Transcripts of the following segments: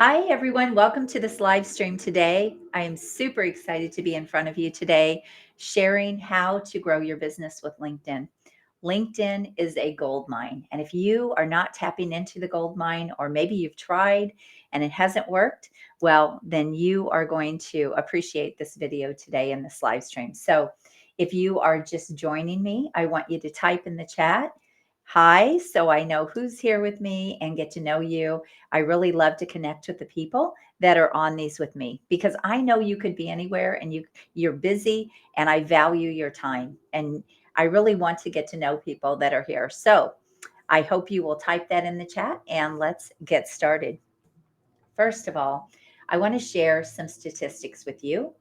Hi, everyone. Welcome to this live stream today. I am super excited to be in front of you today, sharing how to grow your business with LinkedIn. LinkedIn is a gold mine. And if you are not tapping into the gold mine, or maybe you've tried and it hasn't worked, well, then you are going to appreciate this video today in this live stream. So if you are just joining me, I want you to type in the chat, hi, so I know who's here with me and get to know you. I really love to connect with the people that are on these with me because I know you could be anywhere and you're busy and I value your time and I really want to get to know people that are here. So I hope you will type that in the chat and let's get started. First of all, I want to share some statistics with you.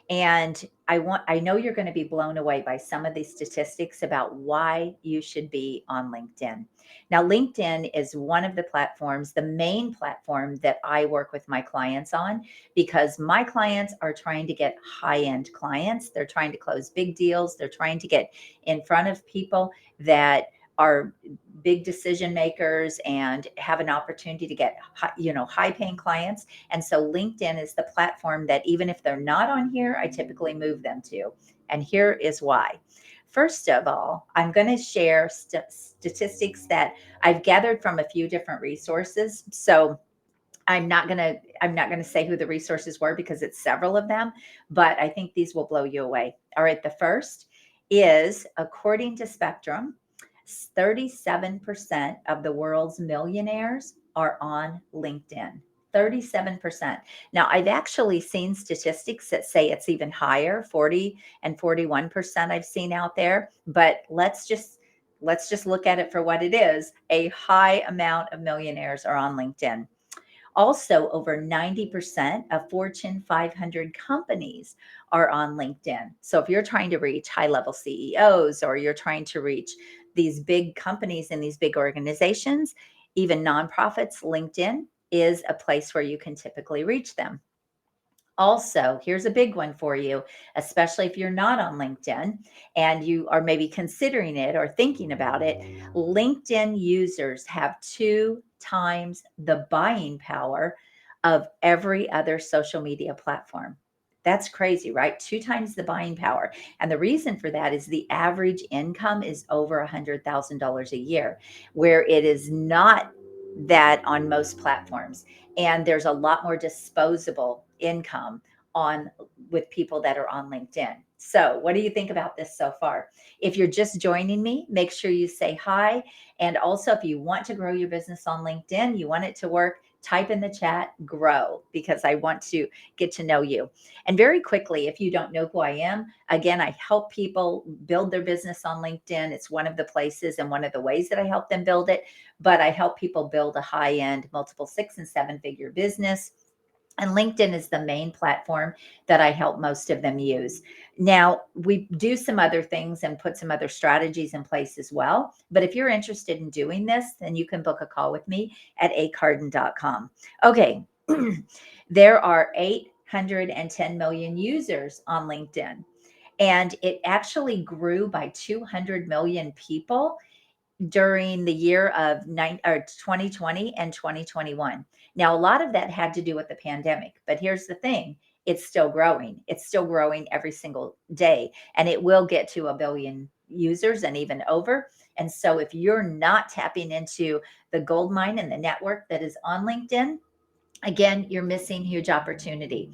And I know you're going to be blown away by some of these statistics about why you should be on LinkedIn. Now, LinkedIn is one of the platforms, the main platform that I work with my clients on because my clients are trying to get high-end clients. They're trying to close big deals. They're trying to get in front of people that are big decision makers and have an opportunity to get high paying clients. And so LinkedIn is the platform that even if they're not on here, I typically move them to. And here is why. First of all, I'm going to share statistics that I've gathered from a few different resources. So I'm not going to say who the resources were because it's several of them, but I think these will blow you away. All right, the first is according to Spectrum, 37% of the world's millionaires are on LinkedIn. 37%. Now, I've actually seen statistics that say it's even higher, 40 and 41% I've seen out there, but let's just look at it for what it is. A high amount of millionaires are on LinkedIn. Also, over 90% of Fortune 500 companies are on LinkedIn. So if you're trying to reach high level CEOs or you're trying to reach these big companies and these big organizations, even nonprofits, LinkedIn is a place where you can typically reach them. Also, here's a big one for you, especially if you're not on LinkedIn and you are maybe considering it or thinking about it. LinkedIn users have 2 times the buying power of every other social media platform. That's crazy, right? 2 times the buying power. And the reason for that is the average income is over $100,000 a year, where it is not that on most platforms, and there's a lot more disposable income on with people that are on LinkedIn. So, what do you think about this so far? If you're just joining me, make sure you say hi. And also, if you want to grow your business on LinkedIn, you want it to work, type in the chat grow because I want to get to know you. And very quickly, if you don't know who I am, again, I help people build their business on LinkedIn. It's one of the places and one of the ways that I help them build it, but I help people build a high end, multiple 6 and 7 figure business. And LinkedIn is the main platform that I help most of them use. Now, we do some other things and put some other strategies in place as well. But if you're interested in doing this, then you can book a call with me at acarden.com. Okay, there are 810 million users on LinkedIn, and it actually grew by 200 million people during the year of 2020 and 2021. Now, a lot of that had to do with the pandemic, but here's the thing, it's still growing. It's still growing every single day, and it will get to a billion users and even over. And so, if you're not tapping into the gold mine and the network that is on LinkedIn, again, you're missing huge opportunity.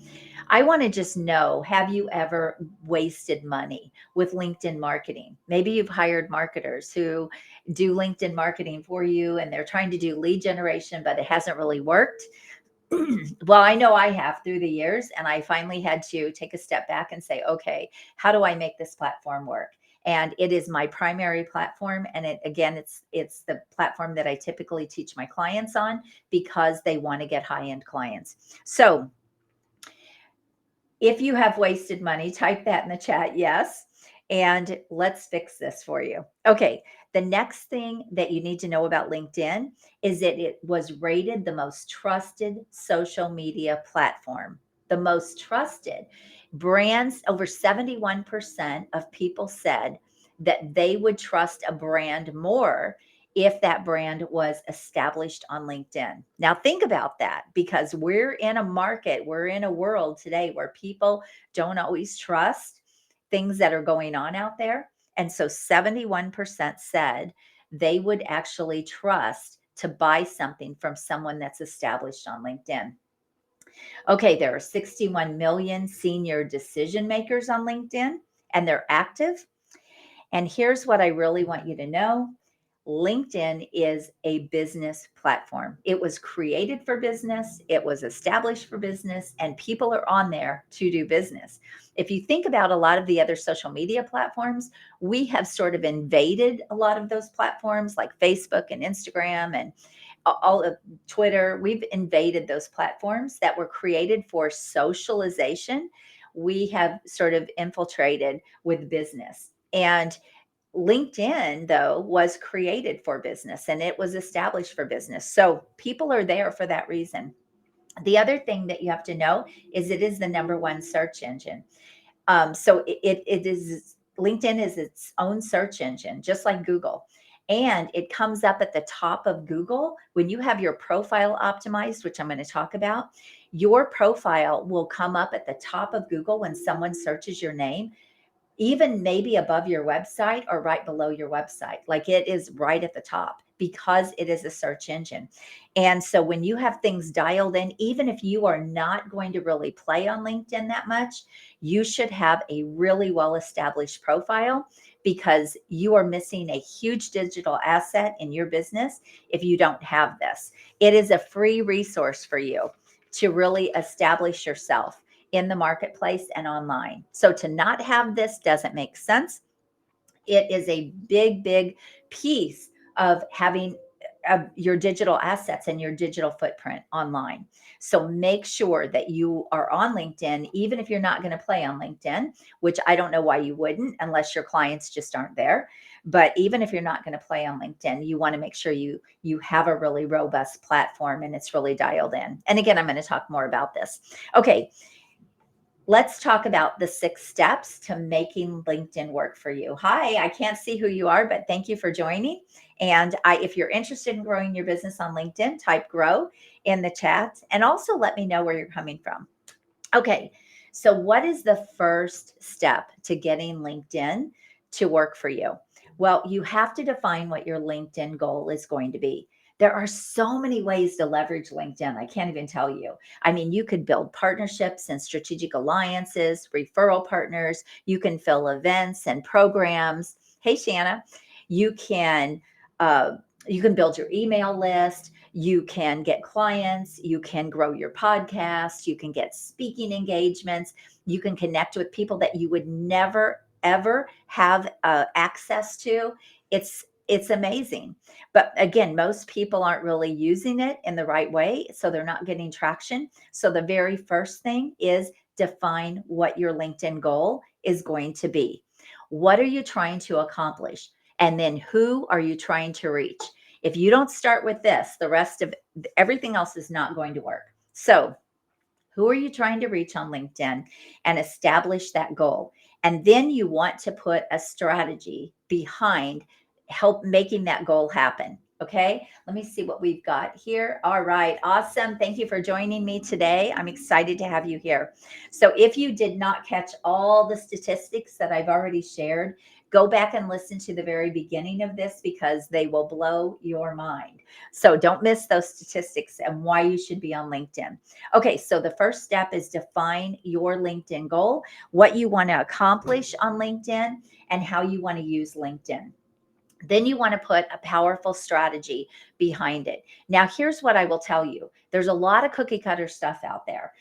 I want to just know, have you ever wasted money with LinkedIn marketing? Maybe you've hired marketers who do LinkedIn marketing for you and they're trying to do lead generation, but it hasn't really worked. Well, I know I have through the years, and I finally had to take a step back and say, okay, how do I make this platform work? And it is my primary platform, and it's the platform that I typically teach my clients on because they want to get high-end clients. So if you have wasted money, type that in the chat, yes. And let's fix this for you. Okay, the next thing that you need to know about LinkedIn is that it was rated the most trusted social media platform. The most trusted. Brands, over 71% of people said that they would trust a brand more if that brand was established on LinkedIn. Now, think about that, because we're in a market, we're in a world today where people don't always trust things that are going on out there. And so 71% said they would actually trust to buy something from someone that's established on LinkedIn. Okay, there are 61 million senior decision makers on LinkedIn, and they're active. And here's what I really want you to know. LinkedIn is a business platform. It was created for business, it was established for business, and people are on there to do business. If you think about a lot of the other social media platforms, we have sort of invaded a lot of those platforms like Facebook and Instagram and all of Twitter. We've invaded those platforms that were created for socialization. We have sort of infiltrated with business. And LinkedIn, though, was created for business and it was established for business. So people are there for that reason. The other thing that you have to know is it is the number one search engine. So it is, LinkedIn is its own search engine, just like Google. And it comes up at the top of Google when you have your profile optimized, which I'm going to talk about. Your profile will come up at the top of Google when someone searches your name, even maybe above your website or right below your website. Like it is right at the top because it is a search engine. And so when you have things dialed in, even if you are not going to really play on LinkedIn that much, you should have a really well established profile, because you are missing a huge digital asset in your business if you don't have this. It is a free resource for you to really establish yourself in the marketplace and online. So to not have this doesn't make sense. It is a big, big piece of having your digital assets and your digital footprint online. So make sure that you are on LinkedIn, even if you're not going to play on LinkedIn, which I don't know why you wouldn't unless your clients just aren't there. But even if you're not going to play on LinkedIn, you want to make sure you have a really robust platform and it's really dialed in. And again, I'm going to talk more about this. Okay, let's talk about the 6 steps to making LinkedIn work for you. Hi, I can't see who you are, but thank you for joining. And if you're interested in growing your business on LinkedIn, type grow in the chat and also let me know where you're coming from. Okay, so what is the first step to getting LinkedIn to work for you? Well, you have to define what your LinkedIn goal is going to be. There are so many ways to leverage LinkedIn. I can't even tell you. I mean, you could build partnerships and strategic alliances, referral partners. You can fill events and programs. Hey, Shanna, you can you can build your email list. You can get clients. You can grow your podcast. You can get speaking engagements. You can connect with people that you would never ever have access to. It's amazing. But again, most people aren't really using it in the right way, so they're not getting traction. So the very first thing is define what your LinkedIn goal is going to be. What are you trying to accomplish? And then who are you trying to reach? If you don't start with this, the rest of everything else is not going to work. So who are you trying to reach on LinkedIn and establish that goal? And then you want to put a strategy behind help making that goal happen. Okay, let me see what we've got here. All right, awesome. Thank you for joining me today. I'm excited to have you here. So if you did not catch all the statistics that I've already shared, go back and listen to the very beginning of this because they will blow your mind. So don't miss those statistics and why you should be on LinkedIn. Okay, so the first step is define your LinkedIn goal, what you want to accomplish on LinkedIn, and how you want to use LinkedIn. Then you want to put a powerful strategy behind it. Now, here's what I will tell you. There's a lot of cookie cutter stuff out there.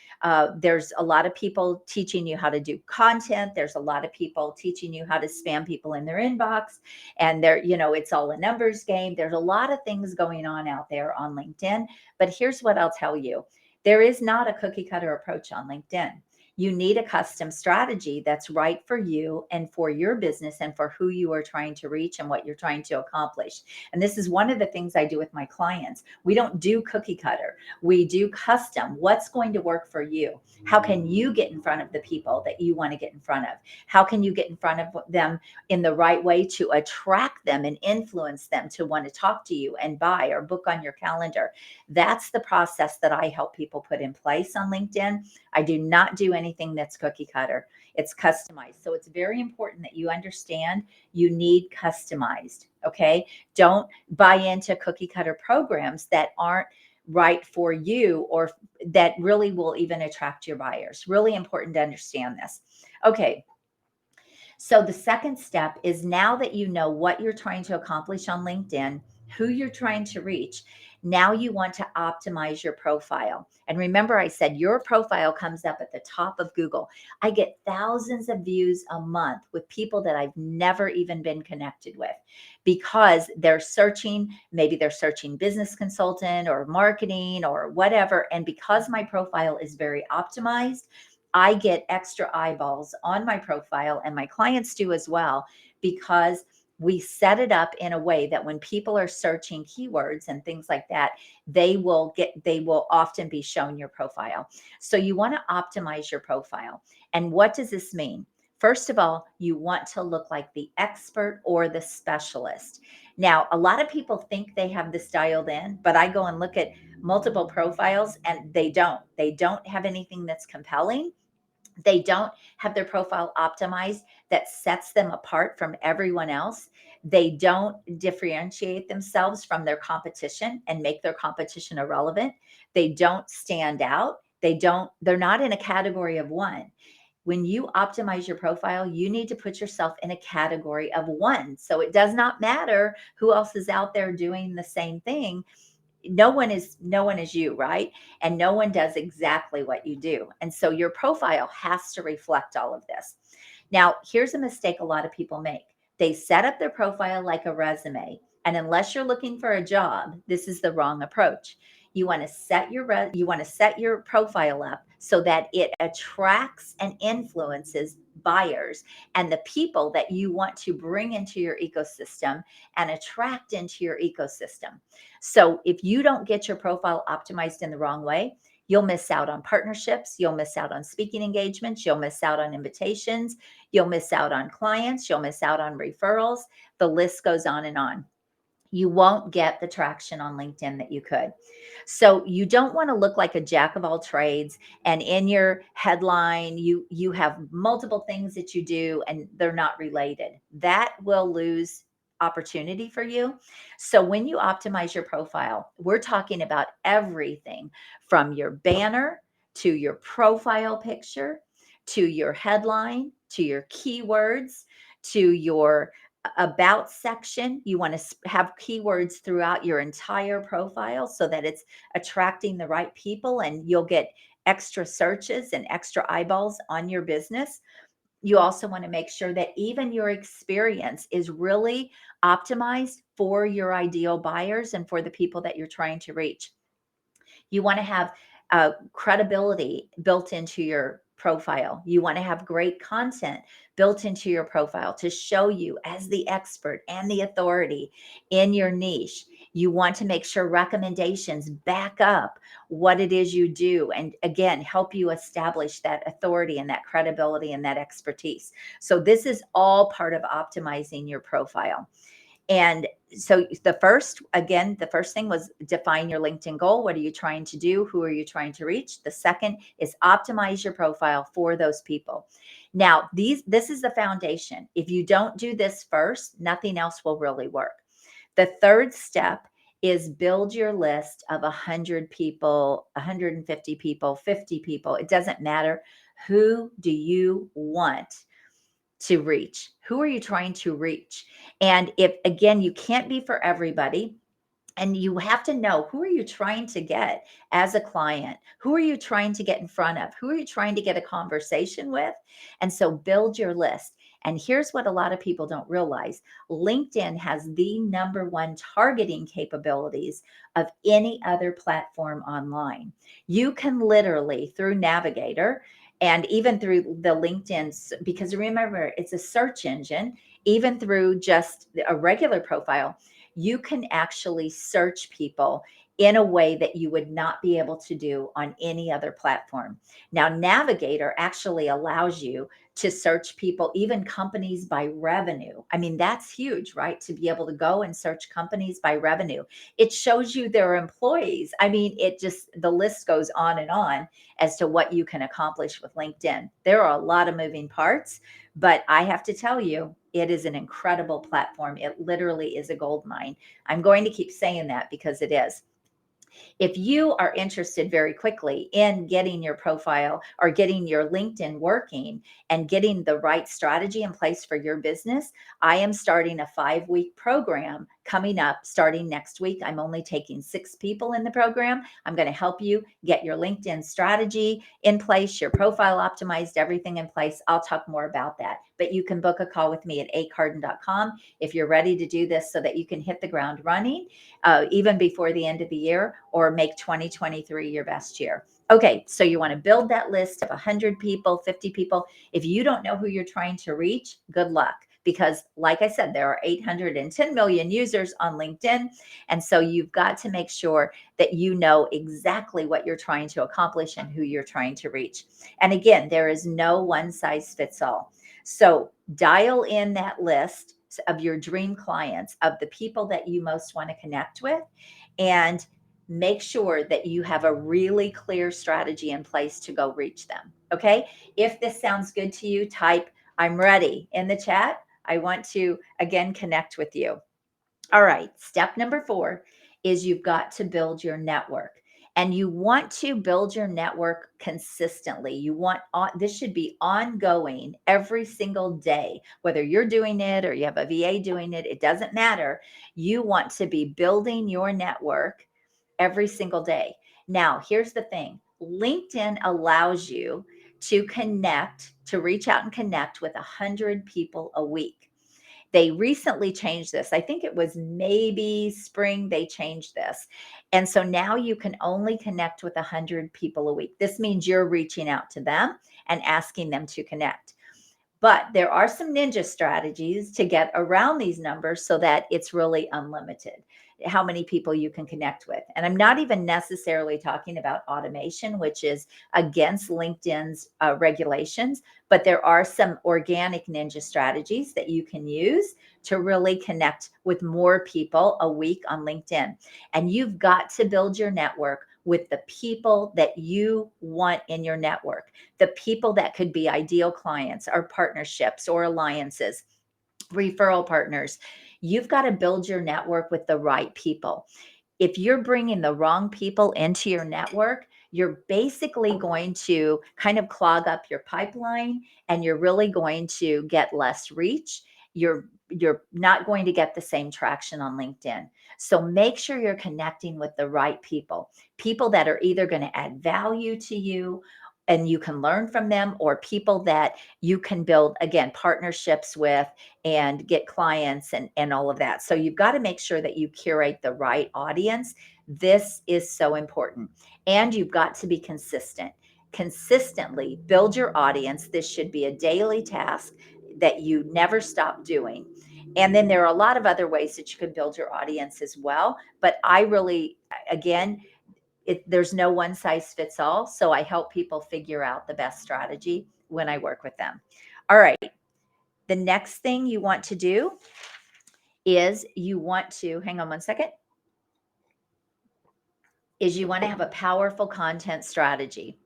There's a lot of people teaching you how to do content. There's a lot of people teaching you how to spam people in their inbox. And it's all a numbers game. There's a lot of things going on out there on LinkedIn. But here's what I'll tell you. There is not a cookie cutter approach on LinkedIn. You need a custom strategy that's right for you and for your business and for who you are trying to reach and what you're trying to accomplish. And this is one of the things I do with my clients. We don't do cookie cutter, we do custom. What's going to work for you? How can you get in front of the people that you want to get in front of? How can you get in front of them in the right way to attract them and influence them to want to talk to you and buy or book on your calendar? That's the process that I help people put in place on LinkedIn. I do not do anything that's cookie cutter. It's customized. So it's very important that you understand you need customized. Okay. Don't buy into cookie cutter programs that aren't right for you or that really will even attract your buyers. Really important to understand this. Okay. So the second step is, now that you know what you're trying to accomplish on LinkedIn, who you're trying to reach, now you want to optimize your profile. And remember, I said your profile comes up at the top of Google. I get thousands of views a month with people that I've never even been connected with, because they're searching, maybe they're searching business consultant or marketing or whatever. And because my profile is very optimized, I get extra eyeballs on my profile, and my clients do as well, because we set it up in a way that when people are searching keywords and things like that, they will often be shown your profile. So you want to optimize your profile. And what does this mean? First of all, you want to look like the expert or the specialist. Now, a lot of people think they have this dialed in, but I go and look at multiple profiles and they don't. They don't have anything that's compelling. They don't have their profile optimized that sets them apart from everyone else. They don't differentiate themselves from their competition and make their competition irrelevant. They don't stand out. They're not in a category of one. When you optimize your profile, you need to put yourself in a category of one. So it does not matter who else is out there doing the same thing. No one is you, right? And no one does exactly what you do. And so your profile has to reflect all of this. Now, here's a mistake a lot of people make. They set up their profile like a resume, and unless you're looking for a job, this is the wrong approach. You want to set your profile up so that it attracts and influences buyers and the people that you want to bring into your ecosystem and attract into your ecosystem. So if you don't get your profile optimized in the wrong way, you'll miss out on partnerships. You'll miss out on speaking engagements. You'll miss out on invitations. You'll miss out on clients. You'll miss out on referrals. The list goes on and on. You won't get the traction on LinkedIn that you could. So you don't want to look like a jack of all trades, and in your headline you have multiple things that you do and they're not related. That will lose opportunity for you. So when you optimize your profile, we're talking about everything from your banner to your profile picture to your headline to your keywords to your about section. You want to have keywords throughout your entire profile so that it's attracting the right people and you'll get extra searches and extra eyeballs on your business. You also want to make sure that even your experience is really optimized for your ideal buyers and for the people that you're trying to reach. You want to have credibility built into your profile. You want to have great content built into your profile to show you as the expert and the authority in your niche. You want to make sure recommendations back up what it is you do and, again, help you establish that authority and that credibility and that expertise. So this is all part of optimizing your profile. And so the first thing was define your LinkedIn goal. What are you trying to do? Who are you trying to reach? The second is optimize your profile for those people. Now, this is the foundation. If you don't do this first, nothing else will really work. The third step is build your list of 100 people, 150 people, 50 people. It doesn't matter. Who do you want to reach? Who are you trying to reach? And if, again, you can't be for everybody, and you have to know, who are you trying to get as a client? Who are you trying to get in front of? Who are you trying to get a conversation with? And so build your list. And here's what a lot of people don't realize. LinkedIn has the number one targeting capabilities of any other platform online. You can literally, through Navigator, And even through the LinkedIn, because remember, it's a search engine, even through just a regular profile, you can actually search people in a way that you would not be able to do on any other platform. Now, Navigator actually allows you to search people, even companies by revenue. I mean, that's huge, right? To be able to go and search companies by revenue. It shows you their employees. I mean, it just, the list goes on and on as to what you can accomplish with LinkedIn. There are a lot of moving parts, but I have to tell you, it is an incredible platform. It literally is a gold mine. I'm going to keep saying that because it is. If you are interested very quickly in getting your profile or getting your LinkedIn working and getting the right strategy in place for your business, I am starting a 5-week program coming up starting next week. I'm only taking 6 people in the program. I'm going to help you get your LinkedIn strategy in place, your profile optimized, everything in place. I'll talk more about that, but you can book a call with me at acarden.com if you're ready to do this so that you can hit the ground running even before the end of the year, or make 2023 your best year. Okay, so you want to build that list of 100 people, 50 people. If you don't know who you're trying to reach, good luck. Because, like I said, there are 810 million users on LinkedIn. And so you've got to make sure that you know exactly what you're trying to accomplish and who you're trying to reach. And again, there is no one size fits all. So dial in that list of your dream clients, of the people that you most want to connect with, and make sure that you have a really clear strategy in place to go reach them. Okay. If this sounds good to you, type "I'm ready" in the chat. I want to again connect with you. All right. Step number 4 is you've got to build your network. And you want to build your network consistently. You want this should be ongoing every single day, whether you're doing it or you have a VA doing it, it doesn't matter. You want to be building your network every single day. Now, here's the thing. LinkedIn allows you to connect, to reach out and connect with 100 people a week. They recently changed this. I think it was maybe spring they changed this. And so now you can only connect with 100 people a week. This means you're reaching out to them and asking them to connect. But there are some ninja strategies to get around these numbers so that it's really unlimited how many people you can connect with. And I'm not even necessarily talking about automation, which is against LinkedIn's regulations, but there are some organic ninja strategies that you can use to really connect with more people a week on LinkedIn. And you've got to build your network with the people that you want in your network, the people that could be ideal clients or partnerships or alliances, referral partners. You've got to build your network with the right people. If you're bringing the wrong people into your network, you're basically going to kind of clog up your pipeline, and you're really going to get less reach. You're not going to get the same traction on LinkedIn. So make sure you're connecting with the right people, people that are either going to add value to you and you can learn from them, or people that you can build, again, partnerships with and get clients and all of that. So you've got to make sure that you curate the right audience. This is so important. And you've got to be consistent. Consistently build your audience. This should be a daily task that you never stop doing. And then there are a lot of other ways that you can build your audience as well. But I really, again, there's no one size fits all. So I help people figure out the best strategy when I work with them. All right. The next thing you want to do is you want to, hang on one second, is you want to have a powerful content strategy.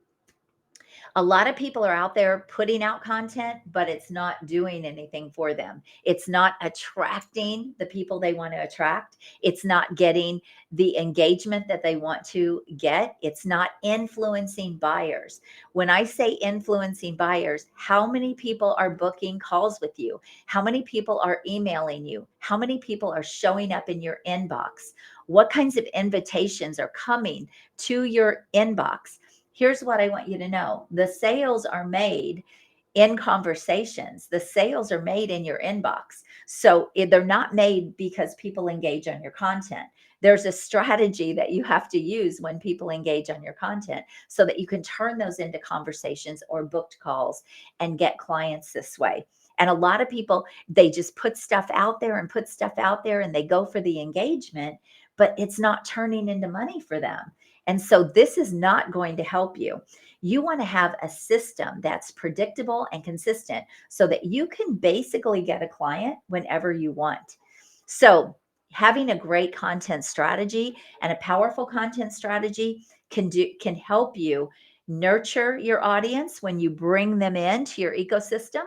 A lot of people are out there putting out content, but it's not doing anything for them. It's not attracting the people they want to attract. It's not getting the engagement that they want to get. It's not influencing buyers. When I say influencing buyers, how many people are booking calls with you? How many people are emailing you? How many people are showing up in your inbox? What kinds of invitations are coming to your inbox? Here's what I want you to know. The sales are made in conversations. The sales are made in your inbox. So they're not made because people engage on your content. There's a strategy that you have to use when people engage on your content so that you can turn those into conversations or booked calls and get clients this way. And a lot of people, they just put stuff out there and put stuff out there and they go for the engagement, but it's not turning into money for them. And so this is not going to help you. You want to have a system that's predictable and consistent so that you can basically get a client whenever you want. So having a great content strategy and a powerful content strategy can help you nurture your audience when you bring them into your ecosystem.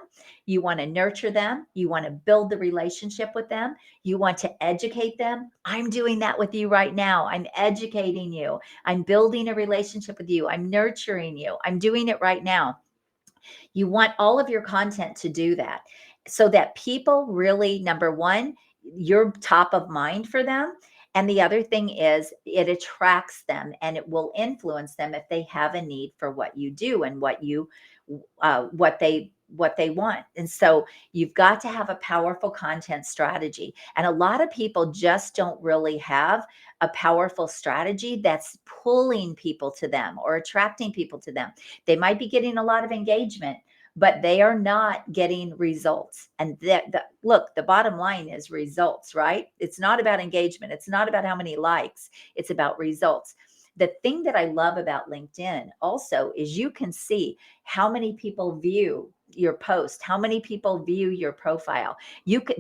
You want to nurture them, you want to build the relationship with them, you want to educate them. I'm doing that with you right now. I'm educating you, I'm building a relationship with you, I'm nurturing you, I'm doing it right now. You want all of your content to do that so that people really, number one, you're top of mind for them. And the other thing is it attracts them and it will influence them if they have a need for what you do and what they want. And so you've got to have a powerful content strategy. And a lot of people just don't really have a powerful strategy that's pulling people to them or attracting people to them. They might be getting a lot of engagement, but they are not getting results. And look, the bottom line is results, right? It's not about engagement. It's not about how many likes. It's about results. The thing that I love about LinkedIn also is you can see how many people view your post, how many people view your profile.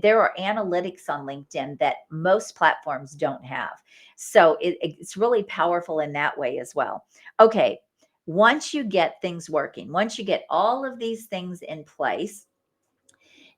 There are analytics on LinkedIn that most platforms don't have. So it's really powerful in that way as well. Okay, once you get things working, once you get all of these things in place,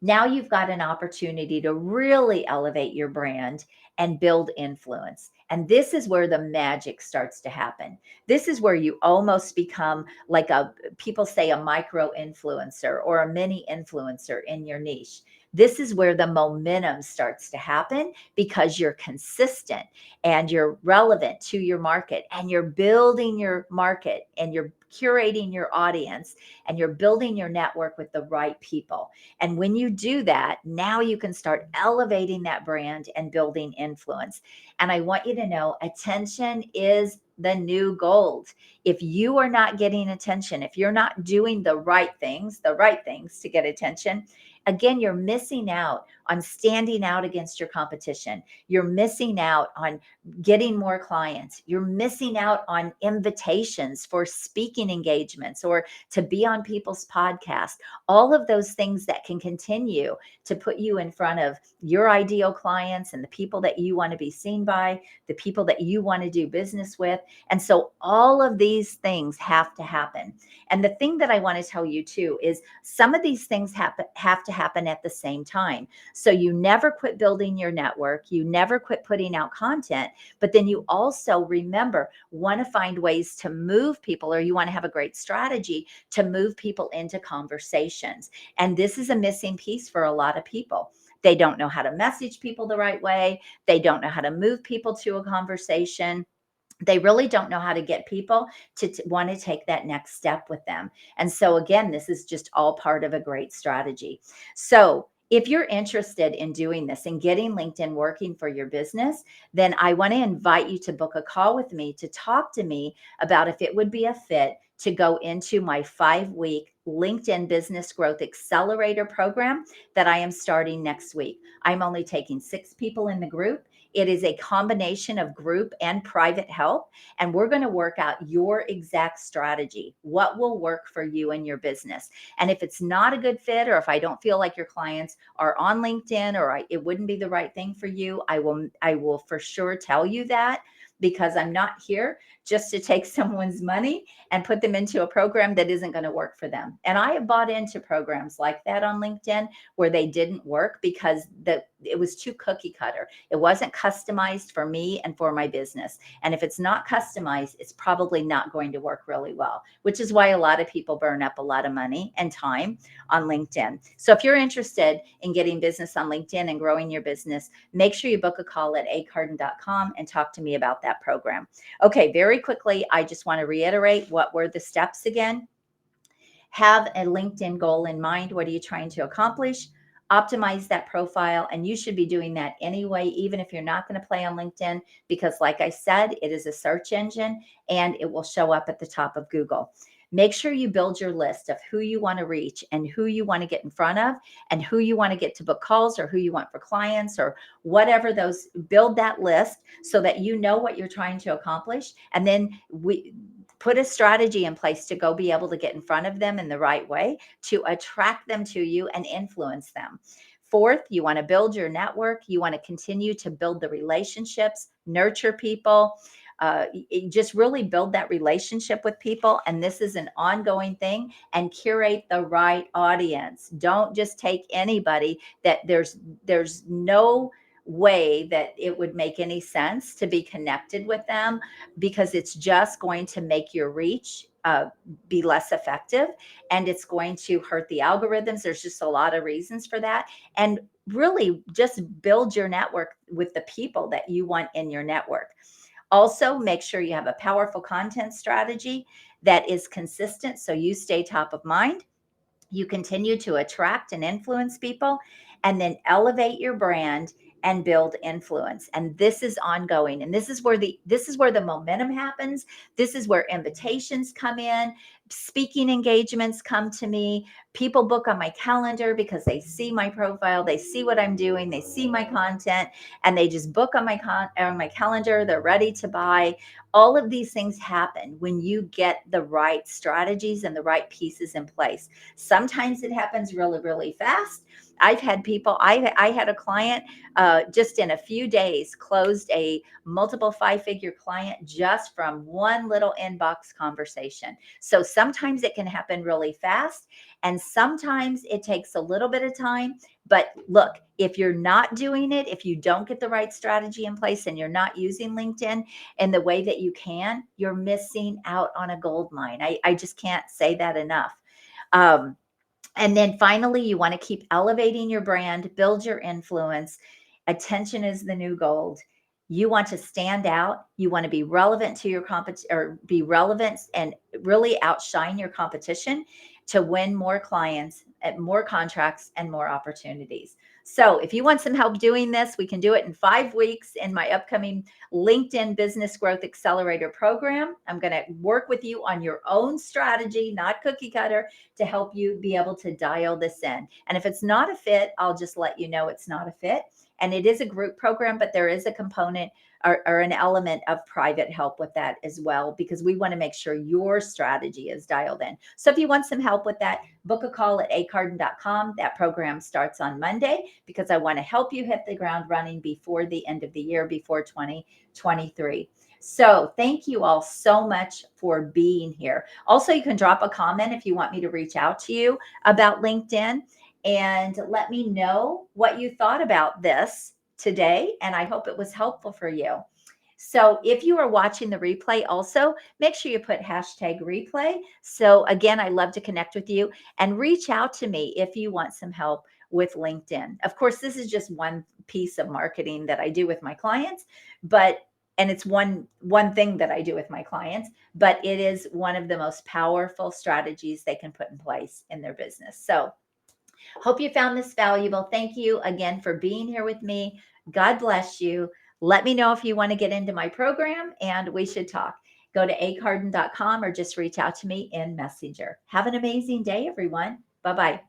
now you've got an opportunity to really elevate your brand and build influence. And this is where the magic starts to happen. This is where you almost become like people say, a micro influencer or a mini influencer in your niche. This is where the momentum starts to happen because you're consistent and you're relevant to your market and you're building your market and you're curating your audience and you're building your network with the right people. And when you do that, now you can start elevating that brand and building influence. And I want you to know attention is the new gold. If you are not getting attention, if you're not doing the right things to get attention, again, you're missing out on standing out against your competition. You're missing out on getting more clients. You're missing out on invitations for speaking engagements or to be on people's podcasts. All of those things that can continue to put you in front of your ideal clients and the people that you want to be seen by, the people that you want to do business with. And so all of these things have to happen. And the thing that I want to tell you too is some of these things have to happen at the same time. So you never quit building your network. You never quit putting out content, but then you also want to find ways to move people, or you want to have a great strategy to move people into conversations. And this is a missing piece for a lot of people. They don't know how to message people the right way. They don't know how to move people to a conversation. They really don't know how to get people to want to take that next step with them. And so again, this is just all part of a great strategy. So if you're interested in doing this and getting LinkedIn working for your business, then I want to invite you to book a call with me to talk to me about if it would be a fit to go into my 5-week LinkedIn Business Growth Accelerator program that I am starting next week. I'm only taking 6 people in the group. It is a combination of group and private help, and we're going to work out your exact strategy, what will work for you and your business. And if it's not a good fit, or if I don't feel like your clients are on LinkedIn, or it wouldn't be the right thing for you, I will for sure tell you that, because I'm not here just to take someone's money and put them into a program that isn't going to work for them. And I have bought into programs like that on LinkedIn where they didn't work because it was too cookie cutter. It wasn't customized for me and for my business. And if it's not customized, it's probably not going to work really well, which is why a lot of people burn up a lot of money and time on LinkedIn. So if you're interested in getting business on LinkedIn and growing your business, make sure you book a call at acarden.com and talk to me about that program. Okay, very quickly, I just want to reiterate, what were the steps again? Have a LinkedIn goal in mind. What are you trying to accomplish? optimize that profile. And you should be doing that anyway, even if you're not going to play on LinkedIn, because like I said, it is a search engine and it will show up at the top of Google. Make sure you build your list of who you want to reach and who you want to get in front of and who you want to get to book calls or who you want for clients or whatever those. Build that list so that you know what you're trying to accomplish. And then we put a strategy in place to go be able to get in front of them in the right way to attract them to you and influence them. Fourth, you want to build your network. You want to continue to build the relationships, nurture people, just really build that relationship with people. And this is an ongoing thing, and curate the right audience. Don't just take anybody. That there's no way that it would make any sense to be connected with them, because it's just going to make your reach be less effective, and it's going to hurt the algorithms. There's just a lot of reasons for that. And really just build your network with the people that you want in your network. Also, make sure you have a powerful content strategy that is consistent so you stay top of mind. You continue to attract and influence people, and then elevate your brand and build influence. And this is ongoing, and this is where the momentum happens. This is where invitations come in, speaking engagements come to me, people book on my calendar because they see my profile, they see what I'm doing, they see my content, and they just book on my calendar. They're ready to buy. All of these things happen when you get the right strategies and the right pieces in place. Sometimes it happens really, really fast. I've had people, I had a client just in a few days closed a multiple 5-figure client just from one little inbox conversation. So sometimes it can happen really fast, and sometimes it takes a little bit of time. But look, if you're not doing it, if you don't get the right strategy in place and you're not using LinkedIn in the way that you can, you're missing out on a gold mine. I just can't say that enough. Um, and then finally, you want to keep elevating your brand, build your influence. Attention is the new gold. You want to stand out. You want to be relevant to your competition, or be relevant and really outshine your competition to win more clients, at more contracts, and more opportunities. So if you want some help doing this, we can do it in 5 weeks in my upcoming LinkedIn Business Growth Accelerator program. I'm going to work with you on your own strategy, not cookie cutter, to help you be able to dial this in. And if it's not a fit, I'll just let you know it's not a fit. And it is a group program, but there is a component or an element of private help with that as well, because we want to make sure your strategy is dialed in. So if you want some help with that, book a call at acarden.com. That program starts on Monday, because I want to help you hit the ground running before the end of the year, before 2023. So thank you all so much for being here. Also, you can drop a comment if you want me to reach out to you about LinkedIn, and let me know what you thought about this today. And I hope it was helpful for you. So if you are watching the replay, also make sure you put hashtag replay. So again, I love to connect with you, and reach out to me if you want some help with LinkedIn. Of course, this is just one piece of marketing that I do with my clients, and it's one thing that I do with my clients, but it is one of the most powerful strategies they can put in place in their business. So hope you found this valuable. Thank you again for being here with me. God bless you. Let me know if you want to get into my program, and we should talk. Go to acarden.com or just reach out to me in Messenger. Have an amazing day, everyone. Bye-bye.